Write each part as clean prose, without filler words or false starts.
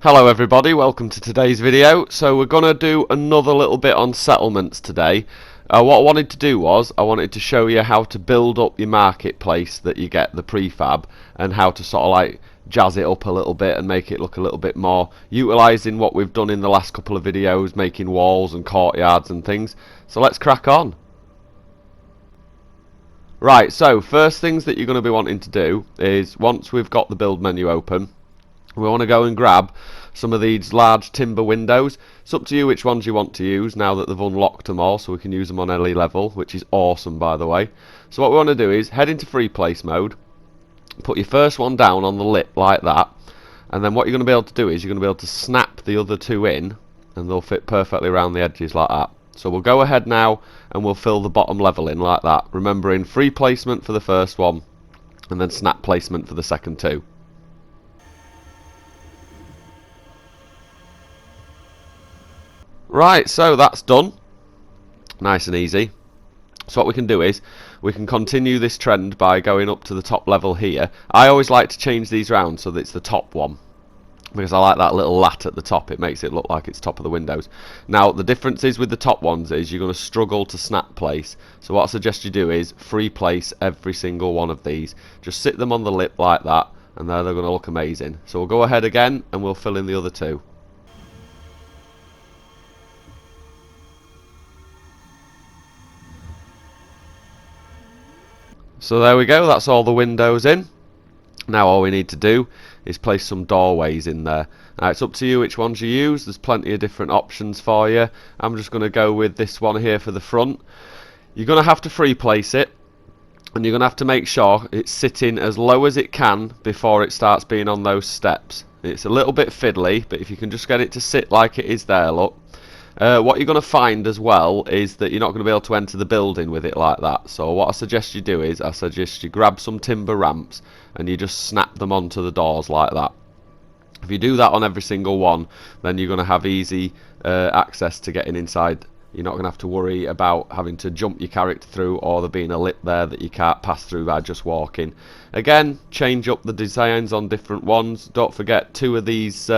Hello everybody, welcome to today's video. So we're going to do another little bit on settlements today. What I wanted to do was, I wanted to show you how to build up your marketplace that you get, the prefab, and how to sort of like jazz it up a little bit and make it look a little bit more, utilising what we've done in the last couple of videos, making walls and courtyards and things. So let's crack on. Right, so first things that you're going to be wanting to do is, once we've got the build menu open, we want to go and grab some of these large timber windows. It's up to you which ones you want to use now that they've unlocked them all, so we can use them on any level, which is awesome by the way. So what we want to do is head into free place mode, put your first one down on the lip like that, and then what you're going to be able to do is you're going to be able to snap the other two in, and they'll fit perfectly around the edges like that. So we'll go ahead now and we'll fill the bottom level in like that, remembering free placement for the first one and then snap placement for the second two. Right, so that's done. Nice and easy. So what we can do is, we can continue this trend by going up to the top level here. I always like to change these round so that it's the top one, because I like that little lat at the top. It makes it look like it's top of the windows. Now, the difference is with the top ones is you're going to struggle to snap place. So what I suggest you do is free place every single one of these. Just sit them on the lip like that, and they're going to look amazing. So we'll go ahead again, and we'll fill in the other two. So there we go, that's all the windows in. Now all we need to do is place some doorways in there. Now it's up to you which ones you use, there's plenty of different options for you. I'm just going to go with this one here for the front. You're going to have to free place it, and you're going to have to make sure it's sitting as low as it can before it starts being on those steps. It's a little bit fiddly, but if you can just get it to sit like it is there, look. What you're going to find as well is that you're not going to be able to enter the building with it like that. So what I suggest you do is, I suggest you grab some timber ramps and you just snap them onto the doors like that. If you do that on every single one, then you're going to have easy access to getting inside. You're not going to have to worry about having to jump your character through, or there being a lip there that you can't pass through by just walking. Again, change up the designs on different ones. Don't forget, two of these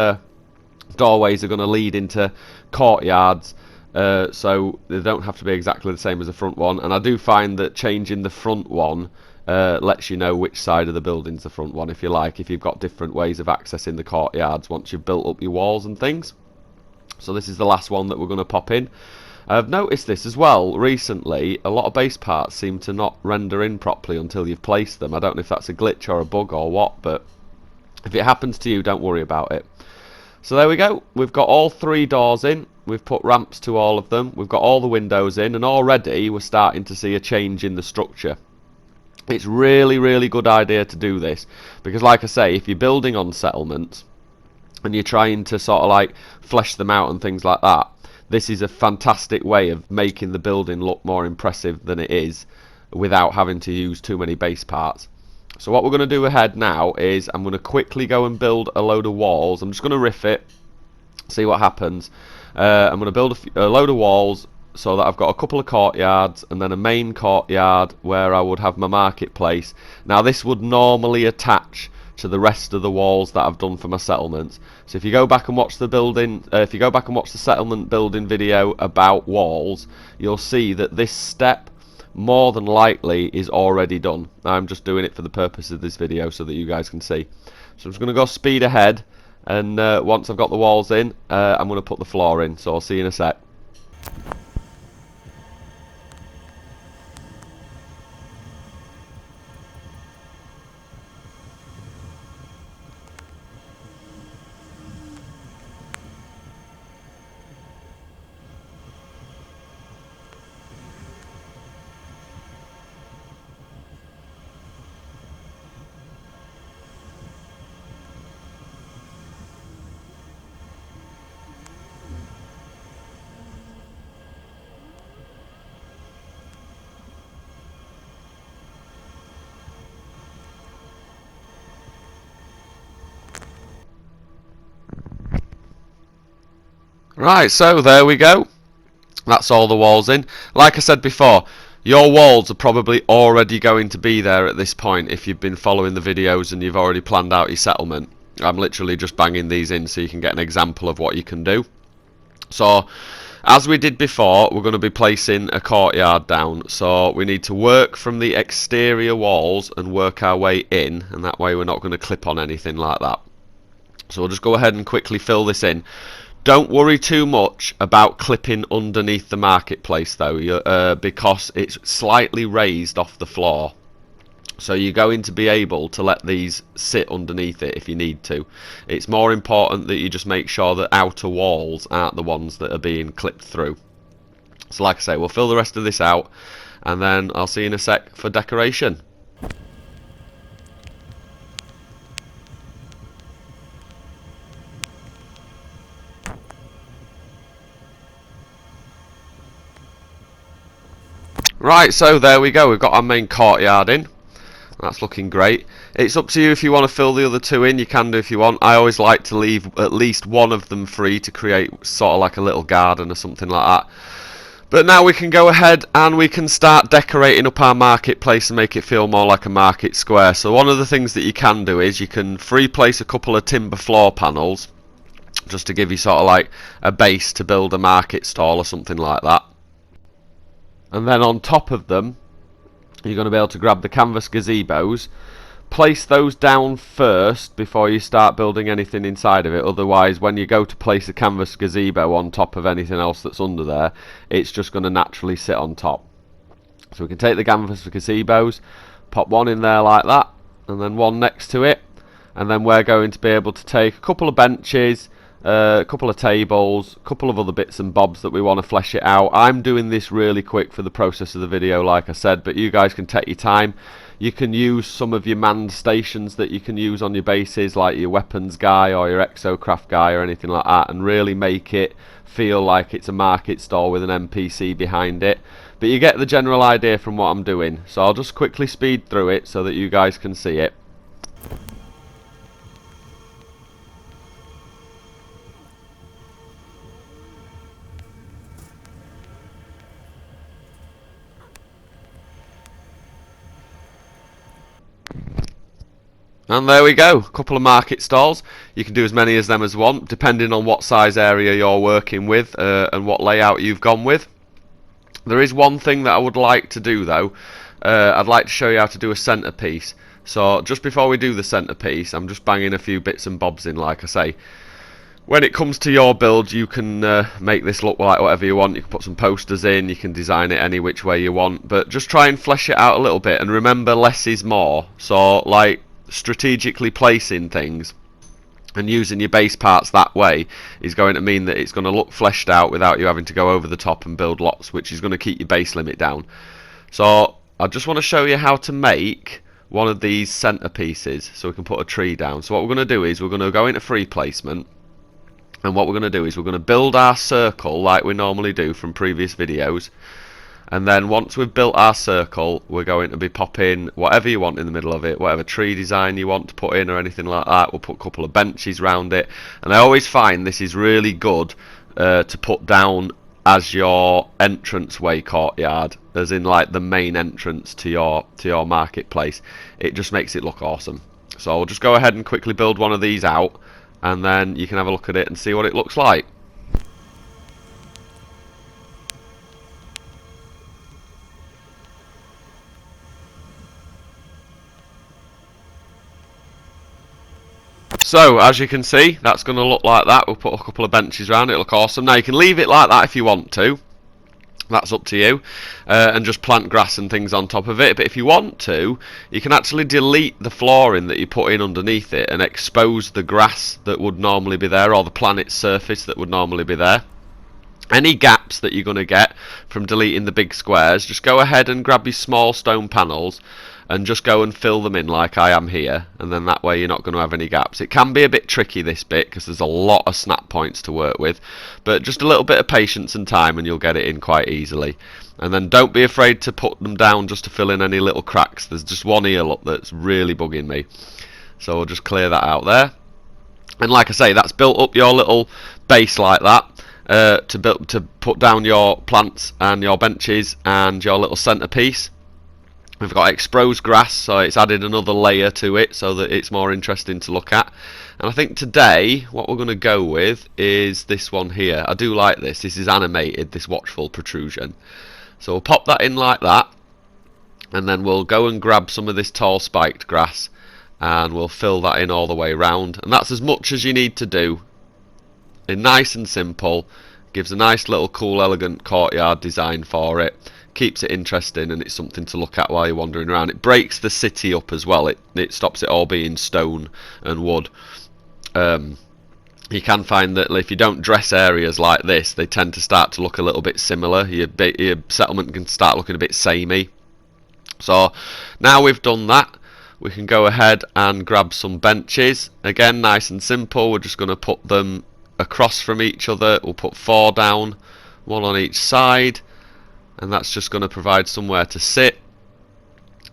doorways are going to lead into courtyards, so they don't have to be exactly the same as the front one. And I do find that changing the front one lets you know which side of the building's the front one, if you like, if you've got different ways of accessing the courtyards once you've built up your walls and things. So this is the last one that we're going to pop in. I've noticed this as well recently, a lot of base parts seem to not render in properly until you've placed them. I don't know if that's a glitch or a bug or what, but if it happens to you, don't worry about it. So there we go, we've got all three doors in, we've put ramps to all of them, we've got all the windows in, and already we're starting to see a change in the structure. It's really good idea to do this, because like I say, if you're building on settlements and you're trying to sort of like flesh them out and things like that, this is a fantastic way of making the building look more impressive than it is without having to use too many base parts. So what we're going to do ahead now is I'm going to quickly go and build a load of walls. I'm just going to riff it, see what happens. I'm going to build a load of walls so that I've got a couple of courtyards and then a main courtyard where I would have my marketplace. Now this would normally attach to the rest of the walls that I've done for my settlements. So if you go back and watch the settlement building video about walls, you'll see that this step more than likely is already done. I'm just doing it for the purpose of this video so that you guys can see. So I'm just going to go speed ahead, and once I've got the walls in, I'm going to put the floor in, so I'll see you in a sec. Right, so there we go. That's all the walls in. Like I said before, your walls are probably already going to be there at this point if you've been following the videos and you've already planned out your settlement. I'm literally just banging these in so you can get an example of what you can do. So as we did before, we're going to be placing a courtyard down, so we need to work from the exterior walls and work our way in, and that way we're not going to clip on anything like that. So we'll just go ahead and quickly fill this in. Don't worry too much about clipping underneath the marketplace though, because it's slightly raised off the floor. So you're going to be able to let these sit underneath it if you need to. It's more important that you just make sure that outer walls aren't the ones that are being clipped through. So like I say, we'll fill the rest of this out and then I'll see you in a sec for decoration. Right, so there we go, we've got our main courtyard in. That's looking great. It's up to you if you want to fill the other two in, you can do if you want. I always like to leave at least one of them free to create sort of like a little garden or something like that. But now we can go ahead and we can start decorating up our marketplace and make it feel more like a market square. So one of the things that you can do is you can free place a couple of timber floor panels just to give you sort of like a base to build a market stall or something like that. And then on top of them you're going to be able to grab the canvas gazebos, place those down first before you start building anything inside of it. Otherwise, when you go to place a canvas gazebo on top of anything else that's under there, it's just going to naturally sit on top. So we can take the canvas gazebos, pop one in there like that, and then one next to it, and then we're going to be able to take a couple of benches, a couple of tables, a couple of other bits and bobs that we want to flesh it out. I'm doing this really quick for the process of the video, like I said, but you guys can take your time. You can use some of your manned stations that you can use on your bases, like your weapons guy or your exocraft guy or anything like that, and really make it feel like it's a market stall with an NPC behind it. But you get the general idea from what I'm doing, so I'll just quickly speed through it so that you guys can see it. And there we go, a couple of market stalls. You can do as many as them as want, depending on what size area you're working with and what layout you've gone with. There is one thing that I would like to do though. I'd like to show you how to do a centerpiece. So just before we do the centerpiece, I'm just banging a few bits and bobs in, like I say. When it comes to your build, you can make this look like whatever you want. You can put some posters in, you can design it any which way you want, but just try and flesh it out a little bit, and remember less is more. So like strategically placing things and using your base parts that way is going to mean that it's going to look fleshed out without you having to go over the top and build lots, which is going to keep your base limit down. So I just want to show you how to make one of these centerpieces so we can put a tree down. So what we're going to do is we're going to go into free placement, and what we're going to do is we're going to build our circle like we normally do from previous videos. And then once we've built our circle, we're going to be popping whatever you want in the middle of it, whatever tree design you want to put in or anything like that. We'll put a couple of benches round it, and I always find this is really good to put down as your entranceway courtyard, as in like the main entrance to your marketplace. It just makes it look awesome. So I'll just go ahead and quickly build one of these out, and then you can have a look at it and see what it looks like. So as you can see, that's going to look like that. We'll put a couple of benches around, it'll look awesome. Now you can leave it like that if you want to, that's up to you, and just plant grass and things on top of it. But if you want to, you can actually delete the flooring that you put in underneath it and expose the grass that would normally be there, or the planet's surface that would normally be there. Any gaps that you're going to get from deleting the big squares, just go ahead and grab your small stone panels and just go and fill them in like I am here, and then that way you're not going to have any gaps. It can be a bit tricky this bit because there's a lot of snap points to work with, but just a little bit of patience and time and you'll get it in quite easily. And then don't be afraid to put them down just to fill in any little cracks. There's just one here, look, that's really bugging me, so we'll just clear that out there. And like I say, that's built up your little base like that. To put down your plants and your benches and your little centerpiece. We've got exposed grass, so it's added another layer to it so that it's more interesting to look at. And I think today what we're going to go with is this one here. I do like this. This is animated, this watchful protrusion. So we'll pop that in like that, and then we'll go and grab some of this tall spiked grass and we'll fill that in all the way round. And that's as much as you need to do. It's nice and simple. Gives a nice little cool elegant courtyard design for it. Keeps it interesting, and it's something to look at while you're wandering around. It breaks the city up as well. It stops it all being stone and wood. You can find that if you don't dress areas like this, they tend to start to look a little bit similar. Your settlement can start looking a bit samey. So now we've done that, we can go ahead and grab some benches. Again, nice and simple. We're just going to put them across from each other. We'll put 4 down, 1 on each side, and that's just going to provide somewhere to sit.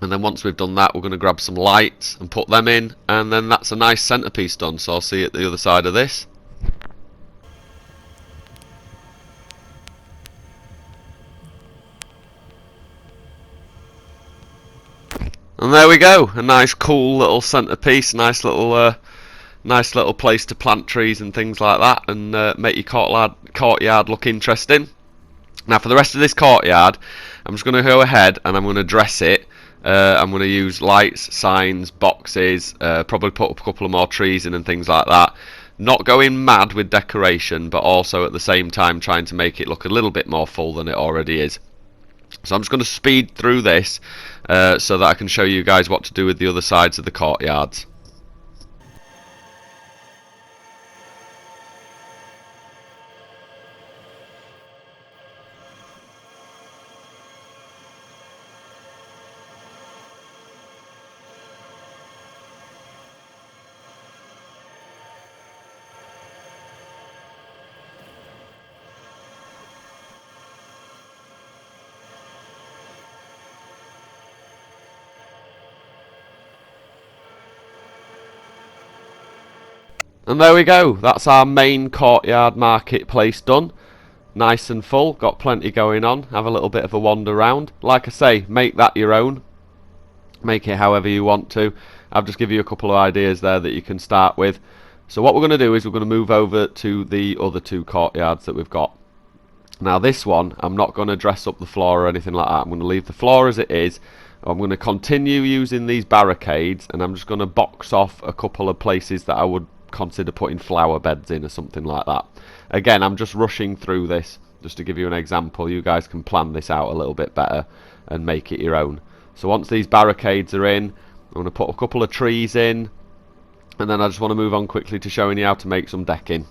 And then once we've done that, we're going to grab some lights and put them in, and then that's a nice centerpiece done. So I'll see you at the other side of this. And there we go, a nice cool little centerpiece, nice little place to plant trees and things like that, and make your courtyard look interesting. Now for the rest of this courtyard, I'm just going to go ahead and I'm going to dress it. I'm going to use lights, signs, boxes, probably put up a couple of more trees in and things like that. Not going mad with decoration, but also at the same time trying to make it look a little bit more full than it already is. So I'm just going to speed through this so that I can show you guys what to do with the other sides of the courtyards. And there we go, that's our main courtyard marketplace done. Nice and full, got plenty going on. Have a little bit of a wander around. Like I say, make that your own. Make it however you want to. I've just given you a couple of ideas there that you can start with. So what we're going to do is we're going to move over to the other 2 courtyards that we've got. Now this one, I'm not going to dress up the floor or anything like that. I'm going to leave the floor as it is. I'm going to continue using these barricades, and I'm just going to box off a couple of places that I would consider putting flower beds in or something like that. Again, I'm just rushing through this just to give you an example. You guys can plan this out a little bit better and make it your own. So once these barricades are in, I'm going to put a couple of trees in, and then I just want to move on quickly to showing you how to make some decking.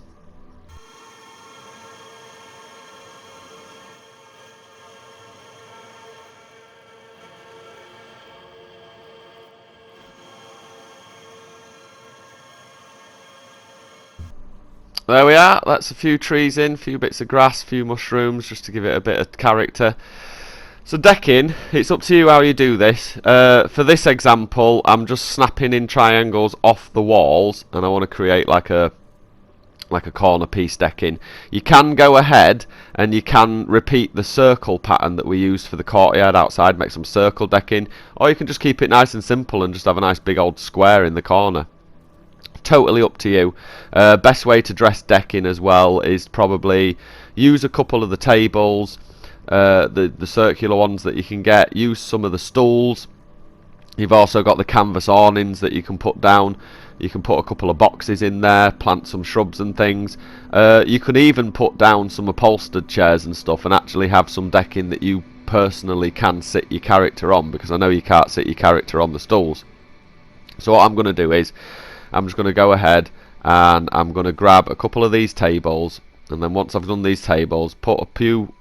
There we are, that's a few trees in, a few bits of grass, a few mushrooms, just to give it a bit of character. So decking, it's up to you how you do this. For this example, I'm just snapping in triangles off the walls, and I want to create like a corner piece decking. You can go ahead and you can repeat the circle pattern that we used for the courtyard outside, make some circle decking, or you can just keep it nice and simple and just have a nice big old square in the corner. Totally up to you. Best way to dress decking as well is probably use a couple of the tables, the circular ones that you can get. Use some of the stools. You've also got the canvas awnings that you can put down. You can put a couple of boxes in there, plant some shrubs and things. You could even put down some upholstered chairs and stuff and actually have some decking that you personally can sit your character on, because I know you can't sit your character on the stools. So what I'm going to do is I'm just going to go ahead and I'm going to grab a couple of these tables, and then once I've done these tables, put a few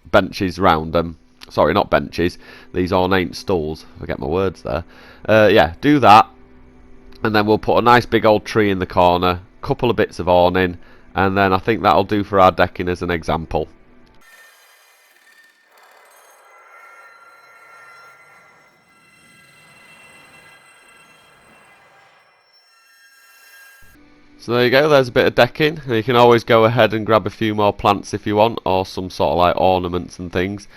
benches round them. Sorry, not benches, these ornate stools. Forget my words there. Yeah, do that, and then we'll put a nice big old tree in the corner, couple of bits of awning, and then I think that'll do for our decking as an example. So there you go, there's a bit of decking. You can always go ahead and grab a few more plants if you want, or some sort of like ornaments and things.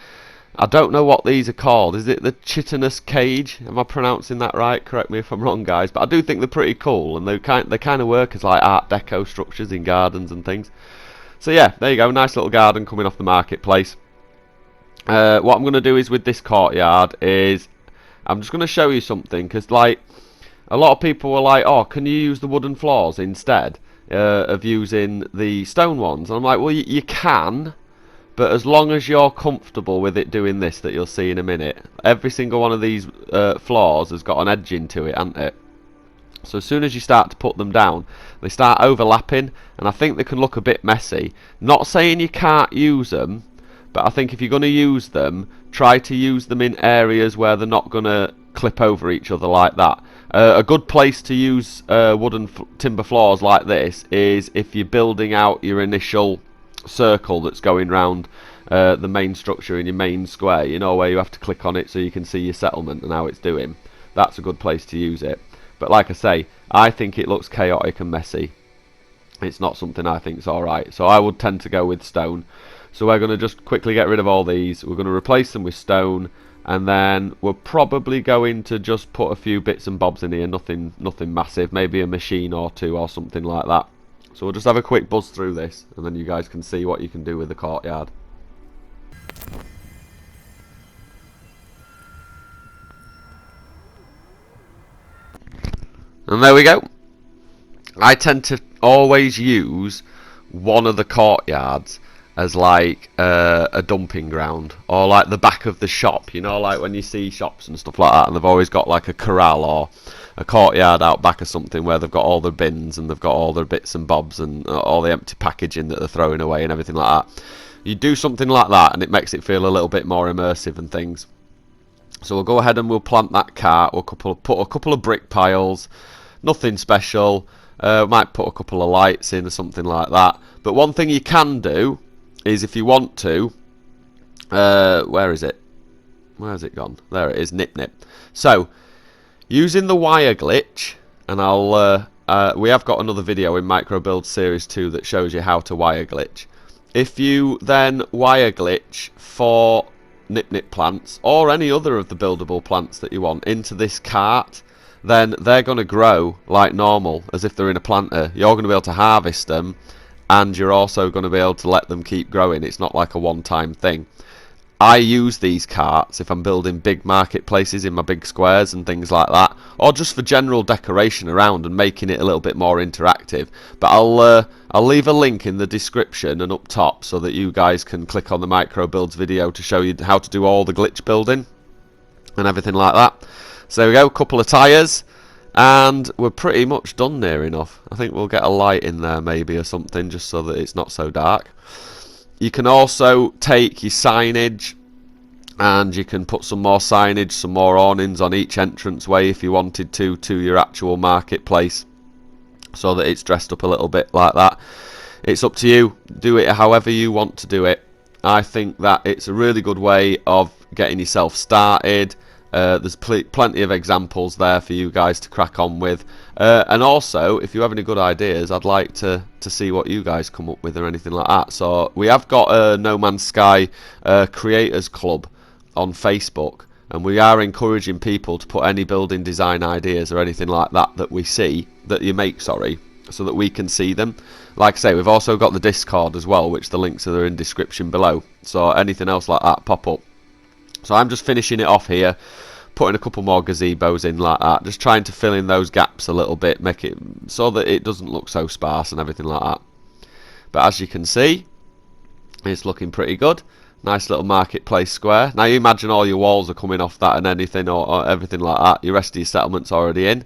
I don't know what these are called. Is it the chitinous cage? Am I pronouncing that right? Correct me if I'm wrong, guys. But I do think they're pretty cool, and they kind of work as like Art Deco structures in gardens and things. So yeah, there you go. Nice little garden coming off the marketplace. What I'm going to do is with this courtyard is I'm just going to show you something, because like a lot of people were like, oh, can you use the wooden floors instead of using the stone ones? And I'm like, well, you can. But as long as you're comfortable with it doing this that you'll see in a minute, every single one of these floors has got an edge into it, hasn't it? So as soon as you start to put them down, they start overlapping, and I think they can look a bit messy. Not saying you can't use them, but I think if you're going to use them, try to use them in areas where they're not going to clip over each other like that. A good place to use wooden timber floors like this is if you're building out your initial circle that's going round the main structure in your main square, you know, where you have to click on it so you can see your settlement and how it's doing. That's a good place to use it. But like I say, I think it looks chaotic and messy. It's not something I think is alright, so I would tend to go with stone. So we're going to just quickly get rid of all these, we're going to replace them with stone, and then we're probably going to just put a few bits and bobs in here, nothing massive, maybe a machine or two or something like that. So we'll just have a quick buzz through this, and then you guys can see what you can do with the courtyard. And there we go. I tend to always use one of the courtyards as like a dumping ground, or like the back of the shop, you know, like when you see shops and stuff like that, and they've always got like a corral or a courtyard out back or something where they've got all their bins and they've got all their bits and bobs and all the empty packaging that they're throwing away and everything like that. You do something like that and it makes it feel a little bit more immersive and things. So we'll go ahead and we'll plant that cart. We'll put a couple of brick piles, nothing special. Might put a couple of lights in or something like that. But one thing you can do is, if you want to, where is it? Where has it gone? There it is, nip. So using the wire glitch, and we have got another video in Micro Build Series 2 that shows you how to wire glitch. If you then wire glitch for nip plants or any other of the buildable plants that you want into this cart, then they're going to grow like normal, as if they're in a planter. You're going to be able to harvest them, and you're also going to be able to let them keep growing. It's not like a one-time thing. I use these carts if I'm building big marketplaces in my big squares and things like that, or just for general decoration around and making it a little bit more interactive. But I'll leave a link in the description and up top so that you guys can click on the micro builds video to show you how to do all the glitch building and everything like that. So there we go, a couple of tyres, and we're pretty much done near enough. I think we'll get a light in there maybe or something, just so that it's not so dark. You can also take your signage and you can put some more signage, some more awnings on each entranceway if you wanted to your actual marketplace, so that it's dressed up a little bit like that. It's up to you. Do it however you want to do it. I think that it's a really good way of getting yourself started. There's plenty of examples there for you guys to crack on with, and also if you have any good ideas, I'd like to see what you guys come up with or anything like that. So we have got a No Man's Sky Creators Club on Facebook, and we are encouraging people to put any building design ideas or anything like that that we see, that you make, sorry, so that we can see them. Like I say, we've also got the Discord as well, which the links are in description below, so anything else like that, pop up. So I'm just finishing it off here, putting a couple more gazebos in like that, just trying to fill in those gaps a little bit, make it so that it doesn't look so sparse and everything like that. But as you can see, it's looking pretty good. Nice little marketplace square. Now you imagine all your walls are coming off that and anything or everything like that. Your rest of your settlement's already in.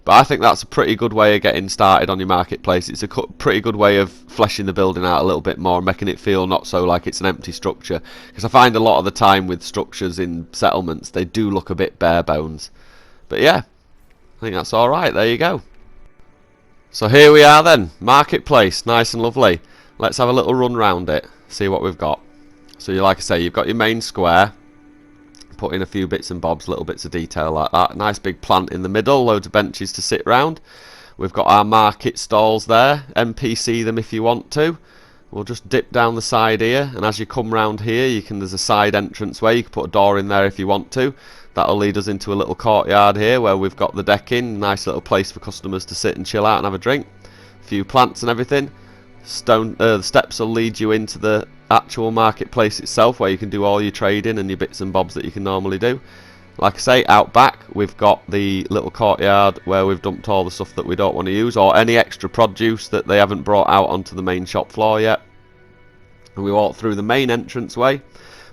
But I think that's a pretty good way of getting started on your marketplace. It's a pretty good way of fleshing the building out a little bit more, making it feel not so like it's an empty structure. Because I find a lot of the time with structures in settlements, they do look a bit bare bones. But yeah, I think that's alright. There you go. So here we are then. Marketplace. Nice and lovely. Let's have a little run round it. See what we've got. So like I say, you've got your main square. Put in a few bits and bobs, little bits of detail like that. Nice big plant in the middle, loads of benches to sit round. We've got our market stalls there, NPC them if you want to. we'll just dip down the side here, and as you come round here, there's a side entrance way. You can put a door in there if you want to. That'll lead us into a little courtyard here where we've got the decking, nice little place for customers to sit and chill out and have a drink. A few plants and everything. The steps will lead you into the actual marketplace itself, where you can do all your trading and your bits and bobs that you can normally do. Like I say, out back we've got the little courtyard where we've dumped all the stuff that we don't want to use, or any extra produce that they haven't brought out onto the main shop floor yet. And we walk through the main entranceway,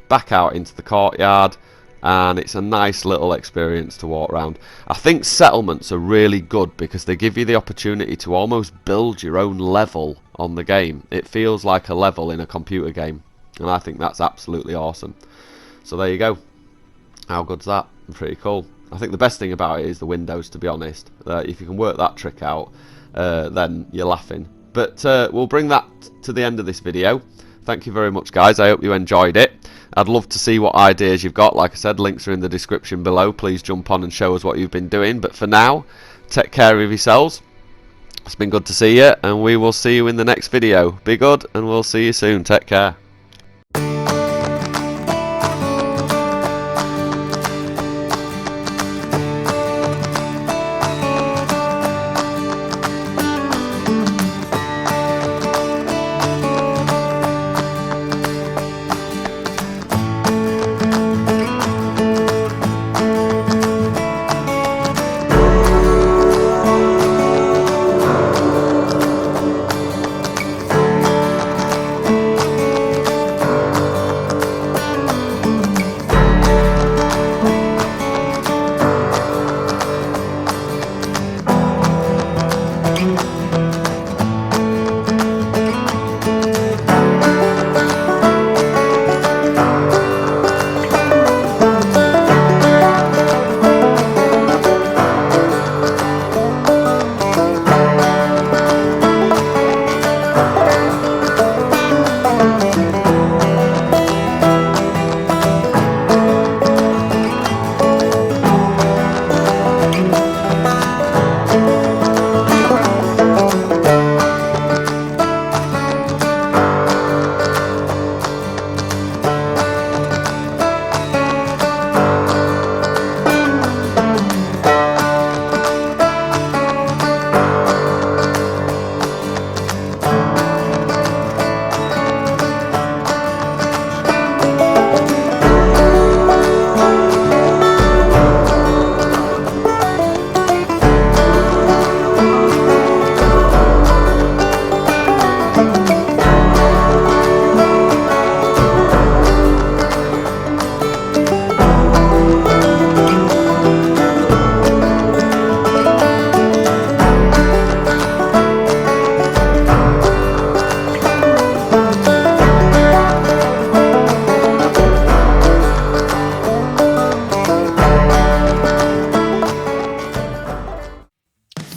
back out into the courtyard, and it's a nice little experience to walk around. I think settlements are really good because they give you the opportunity to almost build your own level on the game. It feels like a level in a computer game, and I think that's absolutely awesome. So there you go. How good's that? Pretty cool. I think the best thing about it is the windows, to be honest. If you can work that trick out, then you're laughing. But we'll bring that to the end of this video. Thank you very much, guys. I hope you enjoyed it. I'd love to see what ideas you've got. Like I said, links are in the description below. Please jump on and show us what you've been doing. But for now, take care of yourselves. It's been good to see you, and we will see you in the next video. Be good, and we'll see you soon. Take care.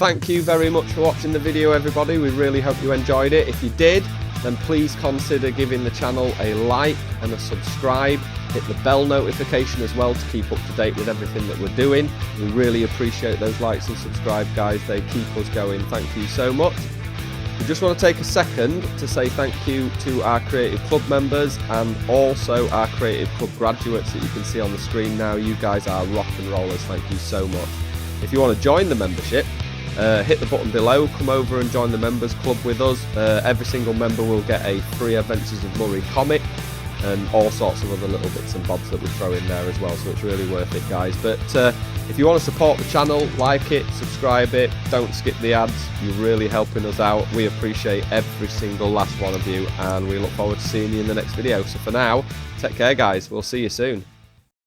Thank you very much for watching the video, everybody. We really hope you enjoyed it. If you did, then please consider giving the channel a like and a subscribe. Hit the bell notification as well to keep up to date with everything that we're doing. We really appreciate those likes and subscribe, guys. They keep us going. Thank you so much. We just want to take a second to say thank you to our Creative Club members and also our Creative Club graduates that you can see on the screen now. You guys are rock and rollers. Thank you so much. If you want to join the membership, hit the button below, come over and join the members club with us. Every single member will get a free Adventures of Murray comic and all sorts of other little bits and bobs that we throw in there as well, so it's really worth it, guys. But if you want to support the channel, like it, subscribe it, don't skip the ads. You're really helping us out. We appreciate every single last one of you, and we look forward to seeing you in the next video. So for now, take care, guys. We'll see you soon.